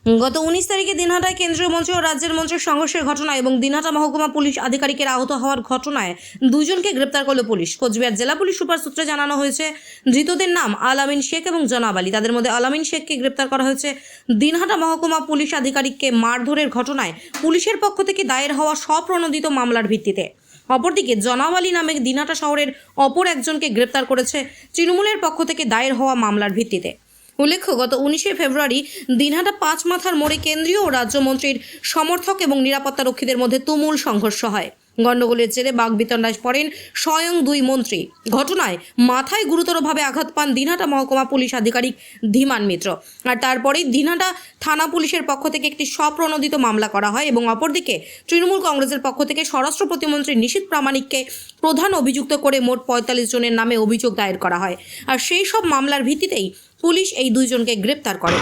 গত 19 তারিখে দিনহাটায় কেন্দ্রীয় মন্ত্রী ও রাজ্যের মন্ত্রীর সংঘর্ষের ঘটনা এবং দিনহাটা মহকুমা পুলিশ আধিকারিকের আহত হওয়ার ঘটনায় দুজনকে গ্রেপ্তার করল পুলিশ। কোচবিহার জেলা পুলিশ সুপার সূত্রে জানানো হয়েছে, ধৃতদের নাম আলামিন শেখ এবং জনাব আলী। তাদের মধ্যে আলামিন শেখকে গ্রেপ্তার করা হয়েছে দিনহাটা মহকুমা পুলিশ আধিকারিককে মারধরের ঘটনায় পুলিশের পক্ষ থেকে দায়ের হওয়া স্বপ্রণোদিত মামলার ভিত্তিতে। অপরদিকে জনাব আলী নামে দিনহাটা শহরের অপর একজনকে গ্রেপ্তার করেছে তৃণমূলের পক্ষ থেকে দায়ের হওয়া মামলার ভিত্তিতে। উল্লেখ্য, গত 19শে ফেব্রুয়ারি দিনহাটা পাঁচ মাথার মোড়ে কেন্দ্রীয় ও রাজ্যমন্ত্রীর সমর্থক এবং নিরাপত্তা রক্ষীদের মধ্যে তুমুল সংঘর্ষ হয়। গণ্ডগোলের জেরে বাগবিতণ্ডায় পড়েন স্বয়ং দুই মন্ত্রী। ঘটনায় মাথায় গুরুতরভাবে আঘাত পান দিনহাটা মহকুমা পুলিশ আধিকারিক ধীমান মিত্র। আর তারপরেই দিনহাটা থানা পুলিশের পক্ষ থেকে একটি স্বপ্রণোদিত মামলা করা হয় এবং অপরদিকে তৃণমূল কংগ্রেসের পক্ষ থেকে স্বরাষ্ট্র প্রতিমন্ত্রী নিশীথ প্রামাণিককে প্রধান অভিযুক্ত করে মোট 45 জনের নামে অভিযোগ দায়ের করা হয়। আর সেই সব মামলার ভিত্তিতেই পুলিশ এই দুইজনকে গ্রেপ্তার করে।